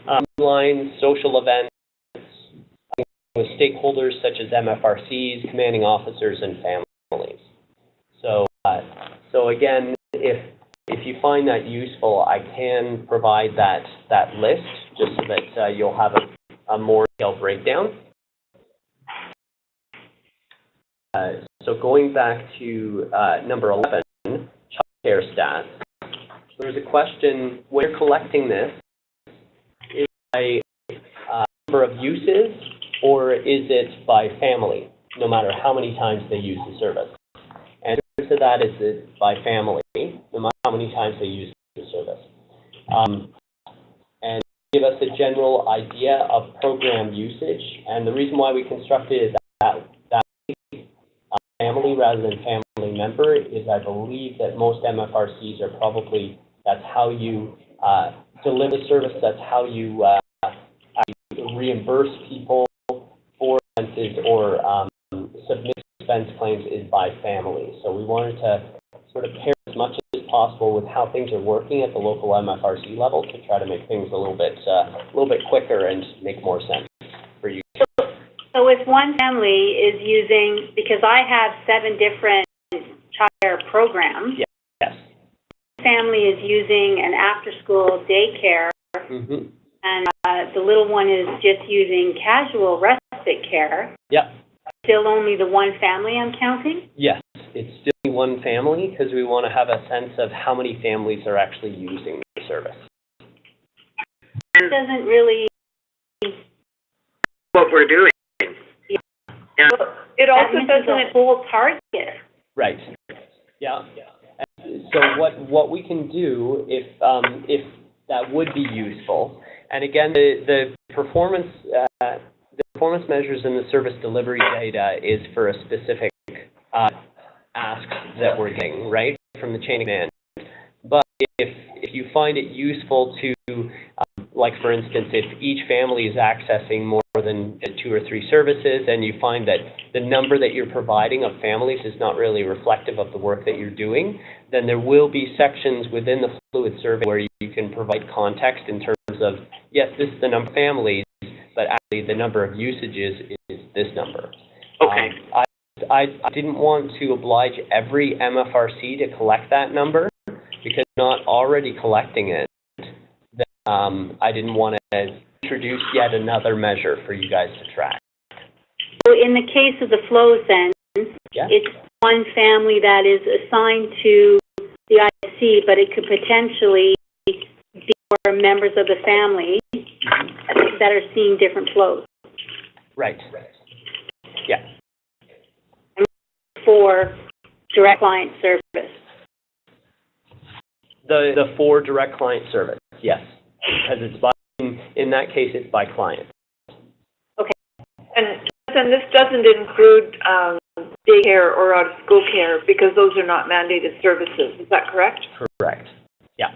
online social events, with stakeholders such as MFRCs, commanding officers, and families. So, so again, if you find that useful, I can provide that list just so that you'll have a more detailed breakdown. So going back to number 11, childcare stats. There's a question: when you're collecting this, is by number of uses, or is it by family, no matter how many times they use the service? And the answer to that is it's by family, no matter how many times they use the service. And give us a general idea of program usage. And the reason why we constructed that family rather than family member is I believe that most MFRCs are probably, that's how you deliver the service, that's how you reimburse people for expenses or submit expense claims is by family. So we wanted to sort of pair as much as possible with how things are working at the local MFRC level to try to make things a little bit quicker and make more sense for you. So if one family is using, because I have 7 different childcare programs. Yes. Family is using an after-school daycare. Mm-hmm. And the little one is just using casual respite care. Yep. Still only the one family I'm counting? Yes, it's still one family because we want to have a sense of how many families are actually using the service. It doesn't really... What we're doing. Yeah. It also doesn't... the whole target. Right. Yeah. So what we can do if that would be useful. And again, the performance measures in the service delivery data is for a specific ask that we're getting, right, from the chain of command. But if you find it useful to, like for instance, if each family is accessing more than 2 or 3 services, and you find that the number that you're providing of families is not really reflective of the work that you're doing, then there will be sections within the fluid survey where you can provide context in terms of, yes, this is the number of families, but actually the number of usages is this number. Okay. I didn't want to oblige every MFRC to collect that number, because not already collecting it, then, I didn't want to introduce yet another measure for you guys to track. So in the case of the flows then, Yeah. it's one family that is assigned to the IC, but it could potentially be more members of the family that are seeing different flows. Right. Yeah. For direct client service. The for direct client service, yes, because it's by, in that case, it's by client. Okay. And this doesn't include daycare or out-of-school care, because those are not mandated services. Is that correct? Correct. Yeah.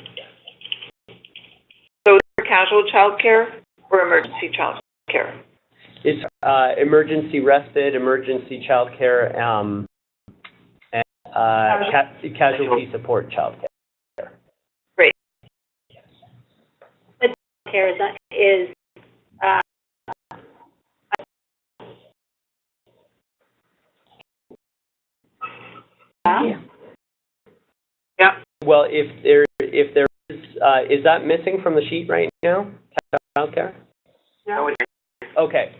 So it's casual childcare or emergency childcare? It's emergency respite, emergency childcare, and casualty support childcare. Care is Yeah. Well, if there is that missing from the sheet right now? Childcare? No. Okay.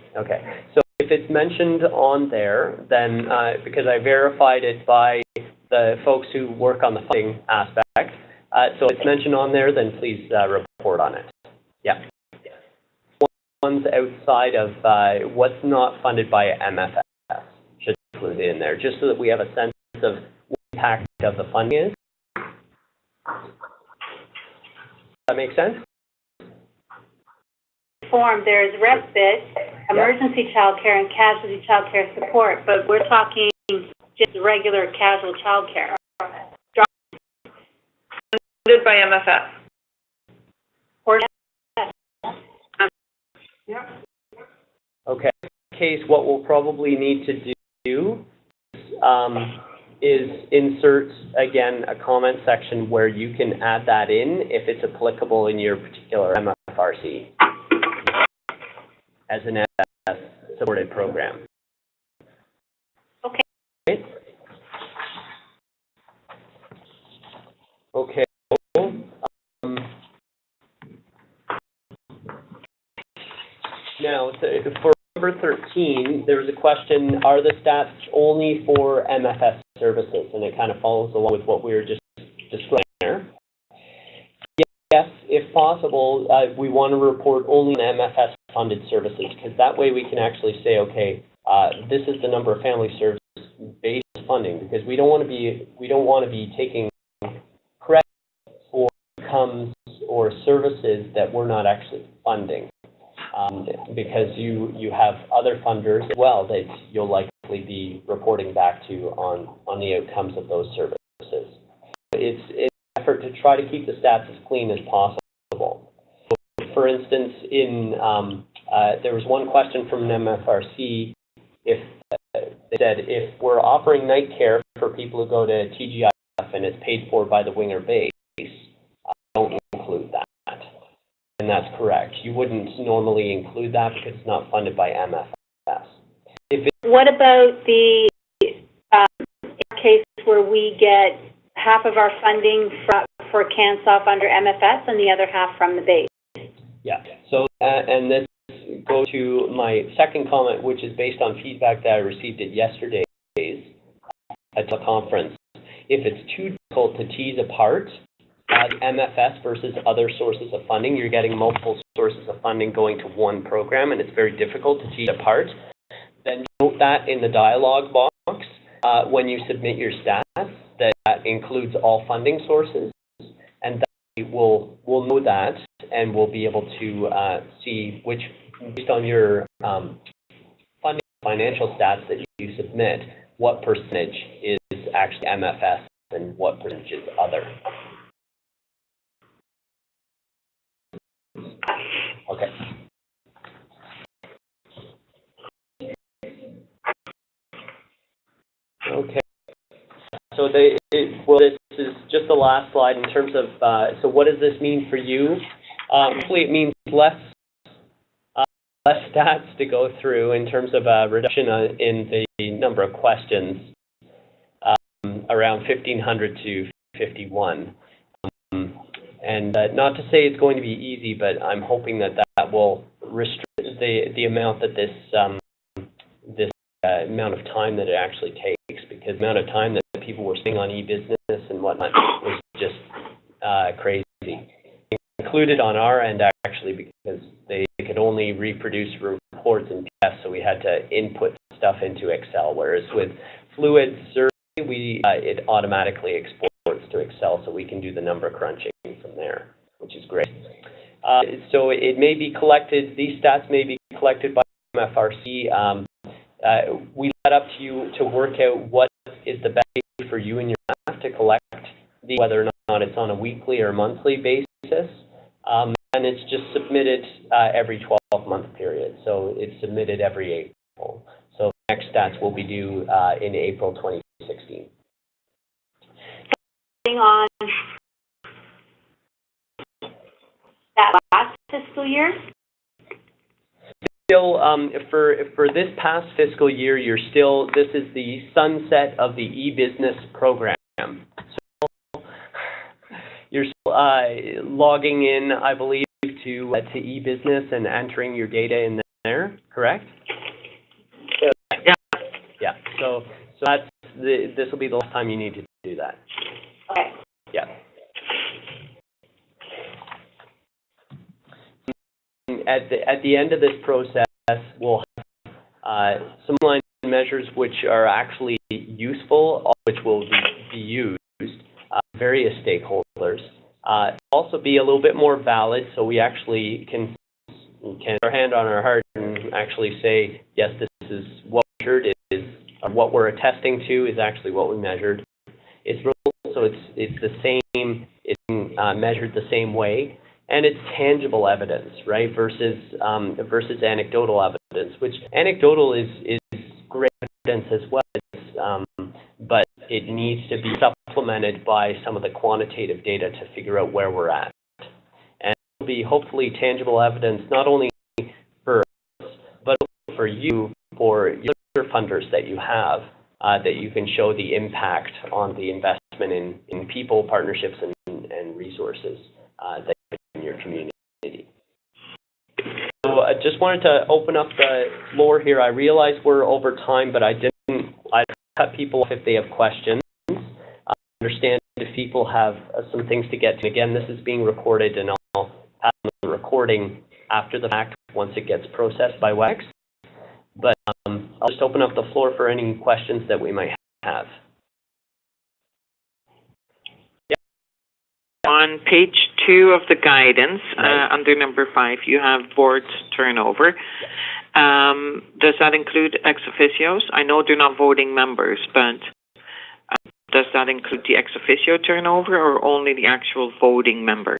So if it's mentioned on there, then because I verified it by the folks who work on the funding aspect, so if it's mentioned on there, then please report on it. Yeah. Ones outside of what's not funded by MFS should be included in there, just so that we have a sense of what the impact of the funding is. Does that make sense? form. There's respite, emergency childcare, and casualty childcare support, but we're talking just regular casual childcare. Funded by MFF. Or Okay. In this case, what we'll probably need to do is insert, again, a comment section where you can add that in if it's applicable in your particular MFRC as an MFS-supported program. okay. Okay. Now, for number 13, there was a question, are the stats only for MFS services? And it kind of follows along with what we were just describing there. Yes, if possible, we want to report only on MFS-funded services, because that way we can actually say, okay, this is the number of family services-based funding, because we don't want to be taking credit for outcomes or services that we're not actually funding. Because you have other funders as well that you'll likely be reporting back to on the outcomes of those services. It's an effort to try to keep the stats as clean as possible. For instance, there was one question from an MFRC. If they said, if we're offering night care for people who go to TGIF and it's paid for by the Winger base, don't include that. And that's correct. You wouldn't normally include that because it's not funded by MFS. What about the case where we get half of our funding for CANSOF under MFS and the other half from the base? Yeah. So, and this goes to my second comment, which is based on feedback that I received at yesterday's at the conference. If it's too difficult to tease apart MFS versus other sources of funding, you're getting multiple sources of funding going to one program, and it's very difficult to tease apart, then note that in the dialog box when you submit your stats, that includes all funding sources, and we'll know that, and we'll be able to see which, based on your funding financial stats that you submit, what percentage is actually MFS and what percentage is other. Okay. Okay. So this is just the last slide in terms of, so what does this mean for you? Hopefully it means less stats to go through in terms of a reduction in the number of questions, around 1,500 to 51. And not to say it's going to be easy, but I'm hoping that will restrict the amount that this amount of time that it actually takes, because the amount of time that people were spending on e-business and whatnot was just crazy. Included on our end, actually, because they could only reproduce reports in PDF, so we had to input stuff into Excel, whereas with Fluid Survey, it automatically exports to Excel, so we can do the number crunching from there, which is great. So it may be collected, these stats may be collected by MFRC. We let up to you to work out what is the best way for you and your staff to collect these, whether or not it's on a weekly or monthly basis. And it's just submitted every 12-month period. So it's submitted every April. So next stats will be due in April 2016. On that last fiscal year? Still, for this past fiscal year, this is the sunset of the e-business program. So you're still logging in, I believe, to e-business and entering your data in there, correct? Yeah. Yeah. So that's this will be the last time you need to do that. Okay. Yeah. At the end of this process, we'll have some line measures which are actually useful, which will be used various stakeholders. Also be a little bit more valid, so we actually can put our hand on our heart and actually say, yes, this is what we measured, what we're attesting to is actually what we measured. It's so it's the same, it's measured the same way. And it's tangible evidence, right, versus anecdotal evidence, which anecdotal is great evidence as well, but it needs to be supplemented by some of the quantitative data to figure out where we're at. And it will be hopefully tangible evidence not only for us, but also for you, for your other funders that you have, that you can show the impact on the investment in people, partnerships, and resources that in your community. So I just wanted to open up the floor here. I realize we're over time, but I cut people off if they have questions. I understand if people have some things to get to. Again, this is being recorded, and I'll pass the recording after the fact once it gets processed by WEX. But I'll just open up the floor for any questions that we might have. On page 2 of the guidance, under number 5, you have board turnover. Does that include ex officios? I know they're not voting members, but does that include the ex officio turnover or only the actual voting members?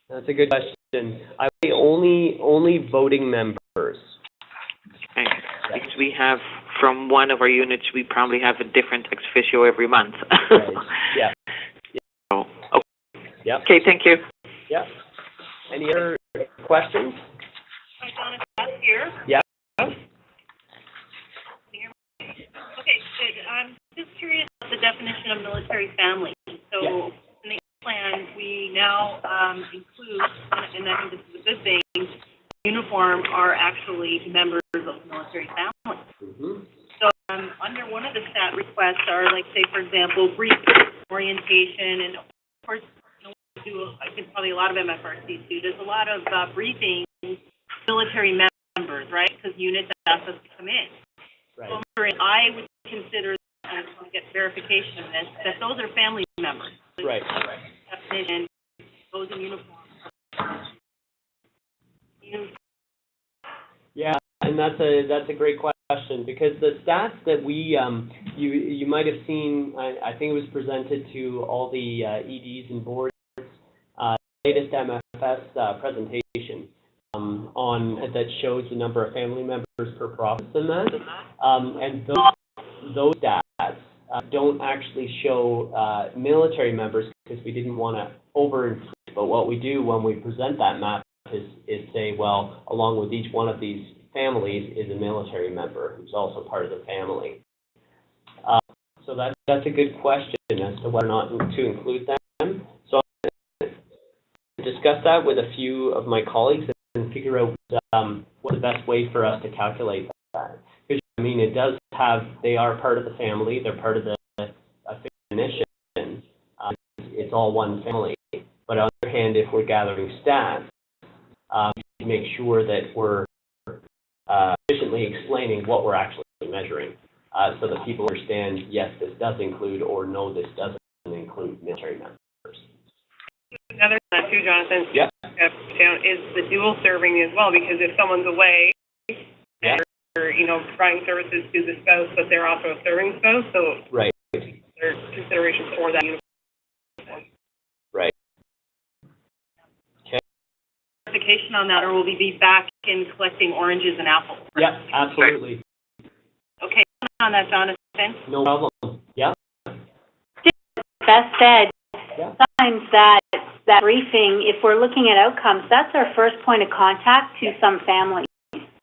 That's a good question. I would say only voting members. Okay. Because we have, from one of our units, we probably have a different ex officio every month. Right. Yeah. Oh, okay. Yep. Okay, thank you. Yeah. Any other questions? Hi, Donna, Beth here. Yeah. Okay, good. I'm just curious about the definition of military family. So in the plan, we now include, and I think this is a good thing, uniform are actually members of the military family. Mm-hmm. So under one of the stat requests are, like, say, for example, brief orientation, and of course, I think probably a lot of MFRCs do. There's a lot of briefing military members, right? Because units ask us to come in. Right. So I'm wondering, I would consider, and I just want to get verification of this, that those are family members. Right. Definition, those that's a great question, because the stats that we, you might have seen, I think it was presented to all the EDs and boards, latest MFS presentation on that shows the number of family members per province in that, and those stats don't actually show military members, because we didn't want to overinflate. But what we do when we present that map is say, well, along with each one of these families is a military member who's also part of the family. So that's a good question as to whether or not to include them. So I'll discuss that with a few of my colleagues and figure out what's the best way for us to calculate that. Because, I mean, it does have, they are part of the family, they're part of the definition. It's all one family. But on the other hand, if we're gathering stats, we need to make sure that we're efficiently explaining what we're actually measuring, so that people understand, yes, this does include, or no, this doesn't include military members. Another thing too, Jonathan, Yeah. Is the dual serving as well, because if someone's away, Yeah. they're, providing services to the spouse, but they're also a serving spouse, so Right. there's consideration for that. Right. Clarification on that, or will we be back in collecting oranges and apples? Yeah, absolutely. Okay, on that, Jonathan. No problem. Yeah. Best said. Yeah. Sometimes that briefing, if we're looking at outcomes, that's our first point of contact to some families.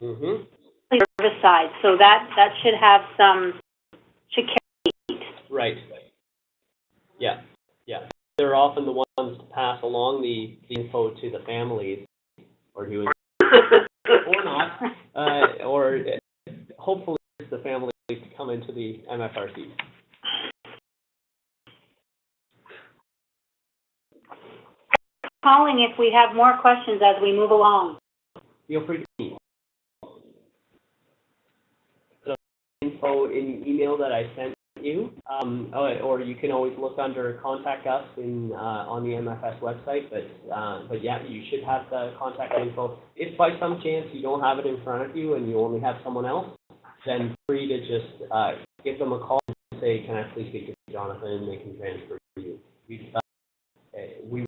Mm-hmm. Service side, so that should have should carry. Right. Yeah. Yeah. They're often the ones to pass along the info to the families, or doing, or not, or hopefully it's the families to come into the MFRC. Calling if we have more questions as we move along. Feel free to email. So info in the email that I sent you, or you can always look under contact us on the MFS website. But yeah, you should have the contact info. If by some chance you don't have it in front of you and you only have someone else, then free to just give them a call and say, "Can I please speak to Jonathan?" And they can transfer you. We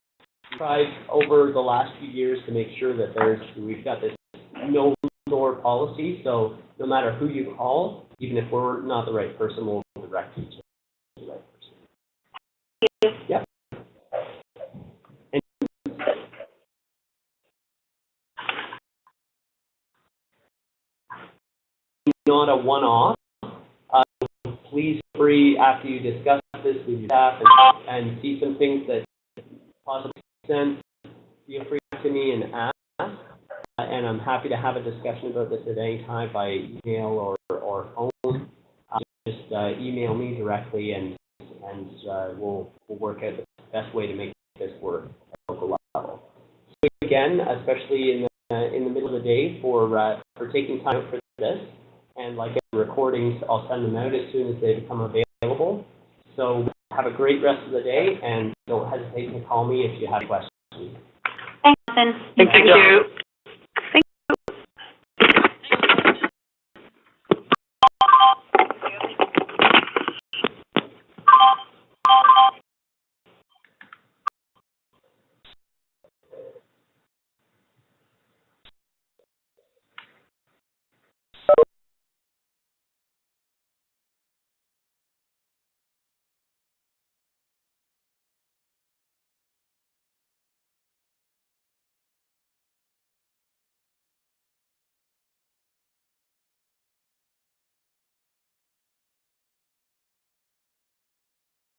tried over the last few years to make sure that we've got this no door policy, so no matter who you call, even if we're not the right person, we'll direct you to the right person. Yep. And not a one-off. Please feel free, after you discuss this with your staff and see some things that possibly make sense, feel free to me and ask. And I'm happy to have a discussion about this at any time by email or phone. Just email me directly, and we'll work out the best way to make this work at local level. So again, especially in the middle of the day, for taking time for this. And like the recordings, I'll send them out as soon as they become available. So have a great rest of the day, and don't hesitate to call me if you have questions. Thanks, Jonathan. Thank you.